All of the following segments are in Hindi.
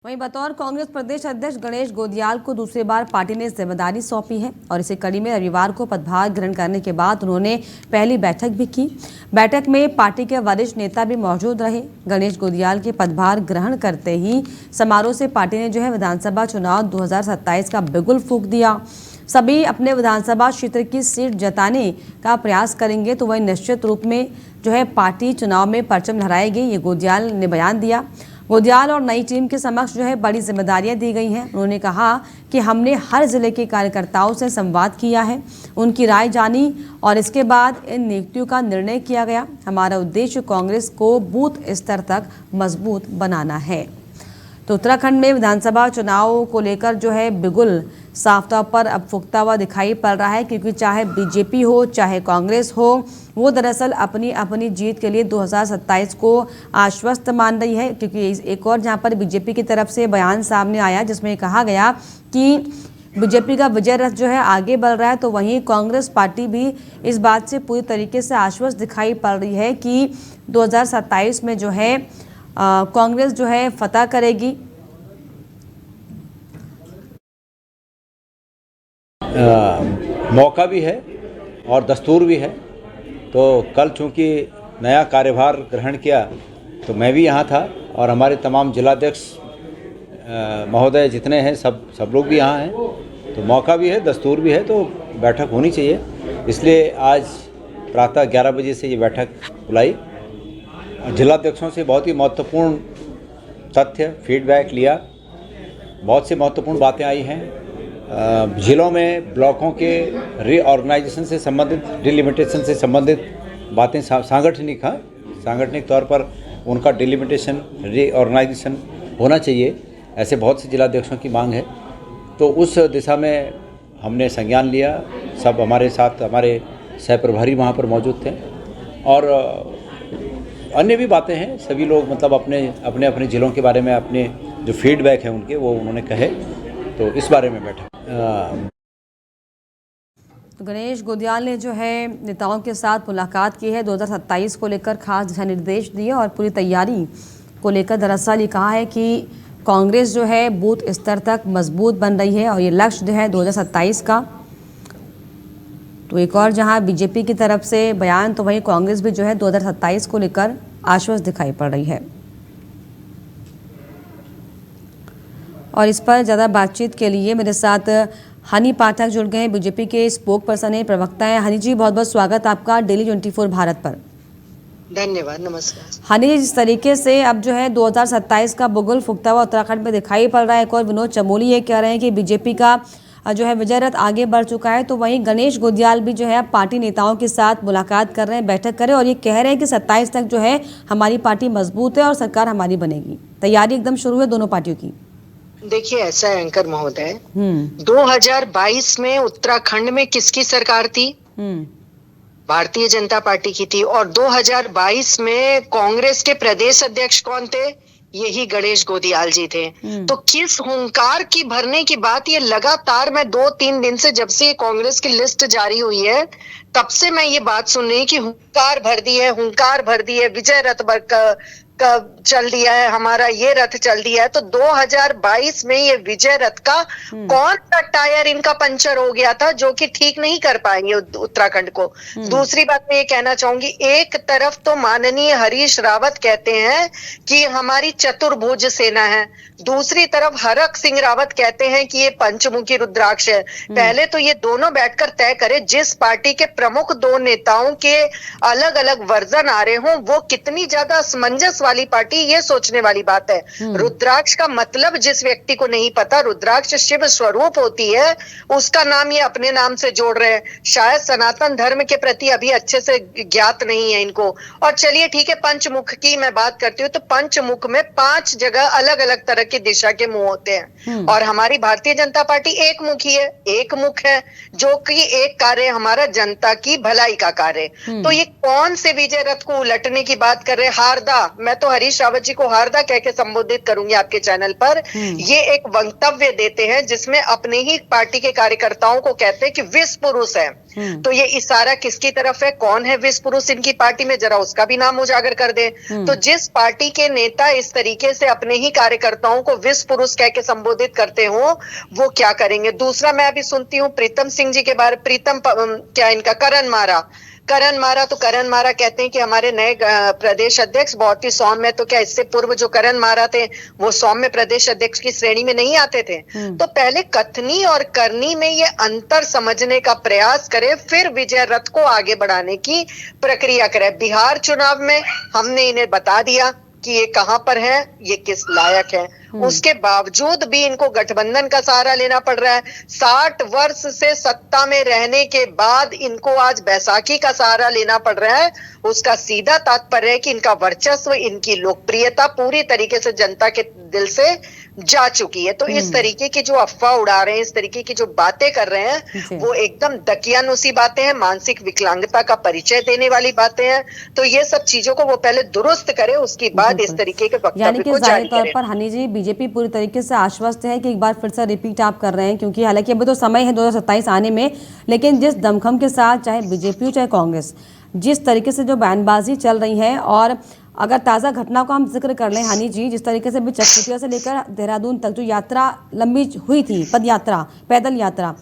वहीं बतौर कांग्रेस प्रदेश अध्यक्ष गणेश गोदियाल को दूसरी बार पार्टी ने जिम्मेदारी सौंपी है और इसी कड़ी में रविवार को पदभार ग्रहण करने के बाद उन्होंने पहली बैठक भी की। बैठक में पार्टी के वरिष्ठ नेता भी मौजूद रहे। गणेश गोदियाल के पदभार ग्रहण करते ही समारोह से पार्टी ने विधानसभा चुनाव 2027 का बिगुल फूंक दिया। सभी अपने विधानसभा क्षेत्र की सीट जताने का प्रयास करेंगे तो वही निश्चित रूप में पार्टी चुनाव में परचम लहराएगी। ये गोदियाल ने बयान दिया। गोदियाल और नई टीम के समक्ष बड़ी जिम्मेदारियां दी गई हैं। उन्होंने कहा कि हमने हर जिले के कार्यकर्ताओं से संवाद किया है, उनकी राय जानी और इसके बाद इन नियुक्तियों का निर्णय किया गया। हमारा उद्देश्य कांग्रेस को बूथ स्तर तक मजबूत बनाना है। तो उत्तराखंड में विधानसभा चुनाव को लेकर बिगुल साफ तौर पर अब फूंकता हुआ दिखाई पड़ रहा है, क्योंकि चाहे बीजेपी हो चाहे कांग्रेस हो, वो दरअसल अपनी अपनी जीत के लिए 2027 को आश्वस्त मान रही है। क्योंकि एक और जहां पर बीजेपी की तरफ से बयान सामने आया जिसमें कहा गया कि बीजेपी का विजय रथ आगे बढ़ रहा है, तो वहीं कांग्रेस पार्टी भी इस बात से पूरी तरीके से आश्वस्त दिखाई पड़ रही है कि 2027 में कांग्रेस फतह करेगी। मौका भी है और दस्तूर भी है। तो कल चूँकि नया कार्यभार ग्रहण किया तो मैं भी यहाँ था और हमारे तमाम जिलाध्यक्ष महोदय जितने हैं सब लोग भी यहाँ हैं। तो मौका भी है, दस्तूर भी है, तो बैठक होनी चाहिए। इसलिए आज प्रातः 11 बजे से ये बैठक बुलाई। जिलाध्यक्षों से बहुत ही महत्वपूर्ण तथ्य फीडबैक लिया। बहुत सी महत्वपूर्ण बातें आई हैं। जिलों में ब्लॉकों के रीऑर्गेनाइजेशन से संबंधित, डिलिमिटेशन से संबंधित बातें सांगठनिक तौर पर उनका डिलिमिटेशन, रीऑर्गेनाइजेशन होना चाहिए। ऐसे बहुत से जिलाध्यक्षों की मांग है। तो उस दिशा में हमने संज्ञान लिया। सब हमारे साथ, हमारे सह प्रभारी वहाँ पर मौजूद थे और अन्य भी बातें हैं। सभी लोग अपने अपने ज़िलों के बारे में अपने जो फीडबैक है उनके वो उन्होंने कहे, तो इस बारे में बैठा। तो गणेश गोदियाल ने नेताओं के साथ मुलाकात की है, 2027 को लेकर खास दिशा निर्देश दिए और पूरी तैयारी को लेकर दरअसल ये कहा है कि कांग्रेस बूथ स्तर तक मजबूत बन रही है और ये लक्ष्य 2027 का। तो एक और जहां बीजेपी की तरफ से बयान, तो वहीं कांग्रेस भी 2027 को लेकर आश्वस्त दिखाई पड़ रही है। और इस पर ज़्यादा बातचीत के लिए मेरे साथ हनी पाठक जुड़ गए हैं, बीजेपी के स्पोक पर्सन है, प्रवक्ता हैं। हनी जी, बहुत बहुत स्वागत आपका डेली 24 भारत पर। धन्यवाद, नमस्कार। हनी जी, जिस तरीके से अब 2027 का बुगुल फूंकता हुआ उत्तराखंड में दिखाई पड़ रहा है, एक और विनोद चमोली ये कह रहे हैं कि बीजेपी का विजय रथ आगे बढ़ चुका है, तो वहीं गणेश गोदियाल भी पार्टी नेताओं के साथ मुलाकात कर रहे हैं, बैठक कर रहे हैं और ये कह रहे हैं कि 27 तक हमारी पार्टी मजबूत है और सरकार हमारी बनेगी। तैयारी एकदम शुरू है दोनों पार्टियों की। देखिए, ऐसा है एंकर महोदय, 2022 में उत्तराखंड में किसकी सरकार थी? भारतीय जनता पार्टी की थी। और 2022 में कांग्रेस के प्रदेश अध्यक्ष कौन थे? यही गणेश गोदियाल जी थे। तो किस हुंकार की भरने की बात, ये लगातार मैं 2-3 दिन से, जब से कांग्रेस की लिस्ट जारी हुई है तब से मैं ये बात सुन रही कि हुंकार भर दी है, विजय रथ चल दिया है, हमारा ये रथ चल दिया है। तो 2022 में ये विजय रथ का कौन सा टायर इनका पंचर हो गया था जो कि ठीक नहीं कर पाएंगे उत्तराखंड को। दूसरी बात मैं ये कहना चाहूंगी, एक तरफ तो माननीय हरीश रावत कहते हैं कि हमारी चतुर्भुज सेना है, दूसरी तरफ हरक सिंह रावत कहते हैं कि ये पंचमुखी रुद्राक्ष है। पहले तो ये दोनों बैठकर तय करे, जिस पार्टी के प्रमुख दो नेताओं के अलग अलग वर्जन आ रहे हों वो कितनी ज्यादा असमंजस वाली पार्टी, ये सोचने वाली बात है। रुद्राक्ष का मतलब जिस व्यक्ति को नहीं पता, रुद्राक्ष शिव स्वरूप होती है, उसका नाम ये अपने नाम से जोड़ रहे हैं। शायद सनातन धर्म के प्रति अभी अच्छे से ज्ञात नहीं है इनको। और चलिए ठीक है, पंचमुख की मैं बात करती हूँ, तो पंचमुख में 5 जगह अलग अलग तरह की दिशा के मुंह होते हैं और हमारी भारतीय जनता पार्टी एक मुखी है, एक मुख है, जो कि एक कार्य हमारा जनता की भलाई का कार्य। तो ये कौन से विजय रथ को उलटने की बात कर रहे हैं? हारदा, मैं तो हरीश रावत जी को हारदा कह के संबोधित करूंगी आपके चैनल पर। ये एक वक्तव्य देते हैं जिसमें अपने ही पार्टी के कार्यकर्ताओं को कहते हैं कि विश्व पुरुष है। तो ये इशारा किसकी तरफ है, कौन है विस पुरुष इनकी पार्टी में, जरा उसका भी नाम उजागर कर दे। तो जिस पार्टी के नेता इस तरीके से अपने ही कार्यकर्ताओं को विस पुरुष कह के संबोधित करते हो, वो क्या करेंगे। दूसरा मैं अभी सुनती हूँ प्रीतम सिंह जी के बारे, क्या इनका करण मारा, तो करण मारा कहते हैं कि हमारे नए प्रदेश अध्यक्ष बहुत ही सौम्य, तो क्या इससे पूर्व जो करण मारा थे वो सौम्य प्रदेश अध्यक्ष की श्रेणी में नहीं आते थे। तो पहले कथनी और करनी में ये अंतर समझने का प्रयास करे, फिर विजय रथ को आगे बढ़ाने की प्रक्रिया करे। बिहार चुनाव में हमने इन्हें बता दिया कि ये कहां पर है, ये किस लायक है, उसके बावजूद भी इनको गठबंधन का सहारा लेना पड़ रहा है। 60 वर्ष से सत्ता में रहने के बाद इनको आज बैसाखी का सहारा लेना पड़ रहा है। उसका सीधा तात्पर्य है कि इनका वर्चस्व, इनकी लोकप्रियता पूरी तरीके से जनता के दिल से जा चुकी है। तो इस तरीके की जो अफवाह उड़ा रहे हैं, इस तरीके की जो बातें कर रहे हैं, वो एकदम दकियानुसी बातें हैं, मानसिक विकलांगता का परिचय देने वाली बातें हैं। तो ये सब चीजों को वो पहले दुरुस्त करे, उसके बाद इस तरीके के वक्तव्य को जारी तौर करे। पर हनी जी, बीजेपी पूरी तरीके से आश्वस्त है कि एक बार फिर से रिपीट आप कर रहे हैं, क्योंकि हालांकि अभी तो समय है 2027 आने में, लेकिन जिस दमखम के साथ चाहे बीजेपी हो चाहे कांग्रेस, जिस तरीके से जो बयानबाजी चल रही है, और अगर ताज़ा घटना को हम जिक्र कर लें हनी जी, जिस तरीके से भी चकचुटिया से लेकर देहरादून तक जो यात्रा लंबी हुई थी, पद यात्रा, पैदल यात्रा,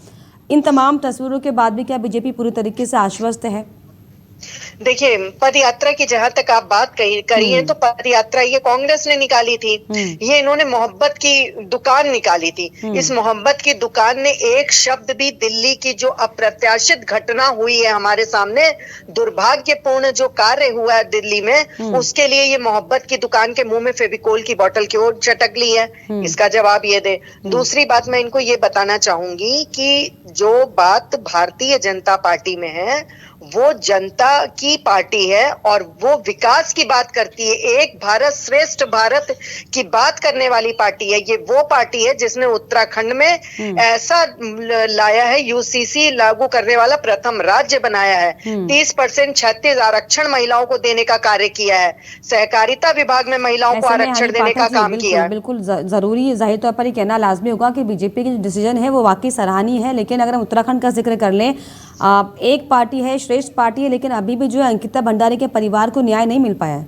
इन तमाम तस्वीरों के बाद भी क्या बीजेपी पूरी तरीके से आश्वस्त है? देखिए, पद यात्रा की जहां तक आप बात करी है, तो पद यात्रा ये कांग्रेस ने निकाली थी, ये इन्होंने मोहब्बत की दुकान निकाली थी। इस मोहब्बत की दुकान ने एक शब्द भी दिल्ली की जो अप्रत्याशित घटना हुई है हमारे सामने, दुर्भाग्यपूर्ण जो कार्य हुआ है दिल्ली में, उसके लिए ये मोहब्बत की दुकान के मुंह में फेविकोल की बोतल क्यों चटक ली है, इसका जवाब ये दे। दूसरी बात मैं इनको ये बताना चाहूंगी कि जो बात भारतीय जनता पार्टी में है, वो जनता की पार्टी है और वो विकास की बात करती है, एक भारत श्रेष्ठ भारत की बात करने वाली पार्टी है। ये वो पार्टी है जिसने उत्तराखंड में ऐसा लाया है, यूसीसी लागू करने वाला प्रथम राज्य बनाया है, 30% 36 आरक्षण महिलाओं को देने का कार्य किया है, सहकारिता विभाग में महिलाओं को आरक्षण देने का काम किया है। बिल्कुल जरूरी, जाहिर तौर पर ये कहना लाजमी होगा कि बीजेपी की जो डिसीजन है वो वाकई सराहनीय है। लेकिन अगर हम उत्तराखंड का जिक्र कर लें, एक पार्टी है, श्रेष्ठ पार्टी है, लेकिन अभी भी जो है अंकिता भंडारी के परिवार को न्याय नहीं मिल पाया है।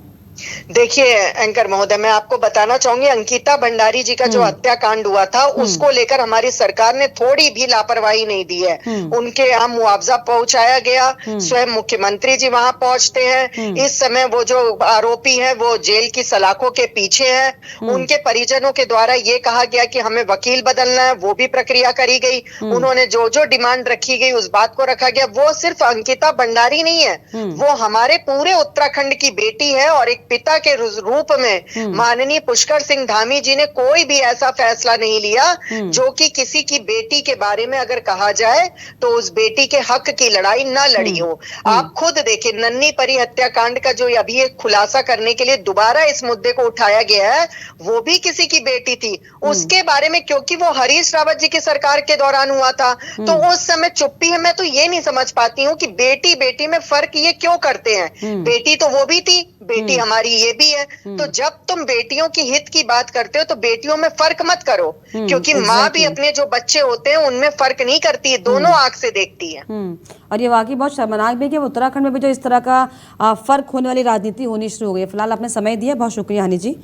देखिए एंकर महोदय, मैं आपको बताना चाहूंगी, अंकिता भंडारी जी का जो हत्याकांड हुआ था, उसको लेकर हमारी सरकार ने थोड़ी भी लापरवाही नहीं दी है। उनके यहाँ मुआवजा पहुंचाया गया, स्वयं मुख्यमंत्री जी वहां पहुंचते हैं। इस समय वो जो आरोपी हैं वो जेल की सलाखों के पीछे हैं। उनके परिजनों के द्वारा ये कहा गया कि हमें वकील बदलना है, वो भी प्रक्रिया करी गई। उन्होंने जो जो डिमांड रखी गई उस बात को रखा गया। वो सिर्फ अंकिता भंडारी नहीं है, वो हमारे पूरे उत्तराखंड की बेटी है। और एक पिता के रूप में माननीय पुष्कर सिंह धामी जी ने कोई भी ऐसा फैसला नहीं लिया जो कि किसी की बेटी के बारे में अगर कहा जाए तो उस बेटी के हक की लड़ाई ना लड़ी हो। आप खुद देखिए, नन्ही परी हत्याकांड का जो अभी एक खुलासा करने के लिए दोबारा इस मुद्दे को उठाया गया है, वो भी किसी की बेटी थी। उसके बारे में, क्योंकि वो हरीश रावत जी की सरकार के दौरान हुआ था, तो उस समय चुप्पी है। मैं तो ये नहीं समझ पाती हूँ कि बेटी बेटी में फर्क ये क्यों करते हैं। बेटी तो वो भी थी, बेटी हमारी ये भी है। तो जब तुम बेटियों की हित की बात करते हो तो बेटियों में फर्क मत करो, क्योंकि माँ भी अपने जो बच्चे होते हैं उनमें फर्क नहीं करती है, दोनों आंख से देखती है। और ये वाकई बहुत शर्मनाक भी है कि उत्तराखंड में भी जो इस तरह का फर्क होने वाली राजनीति होनी शुरू हो गई है। फिलहाल आपने समय दिया, बहुत शुक्रिया हनी जी।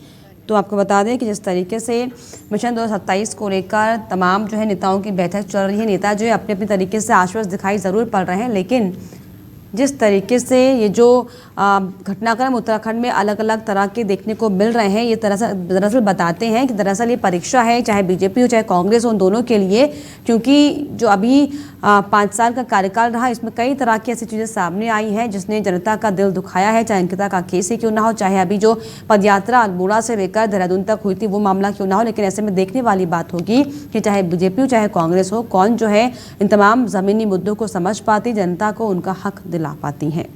तो आपको बता दें कि जिस तरीके से मिशन 2027 को लेकर तमाम जो है नेताओं की बैठक चल रही है, नेता जो है अपने अपने तरीके से आश्वस्त दिखाई ज़रूर पड़ रहे हैं, लेकिन जिस तरीके से ये जो घटनाक्रम उत्तराखंड में अलग अलग तरह के देखने को मिल रहे हैं, ये दरअसल बताते हैं कि दरअसल ये परीक्षा है, चाहे बीजेपी हो चाहे कांग्रेस हो, उन दोनों के लिए। क्योंकि जो अभी 5 साल का कार्यकाल रहा, इसमें कई तरह की ऐसी चीज़ें सामने आई हैं जिसने जनता का दिल दुखाया है, चाहे अंकिता का केस ही क्यों ना हो, चाहे अभी जो पदयात्रा अल्मोड़ा से लेकर देहरादून तक हुई थी वो मामला क्यों ना हो। लेकिन ऐसे में देखने वाली बात होगी कि चाहे बीजेपी हो चाहे कांग्रेस हो, कौन जो है इन तमाम ज़मीनी मुद्दों को समझ पाती, जनता को उनका हक दिला पाती हैं।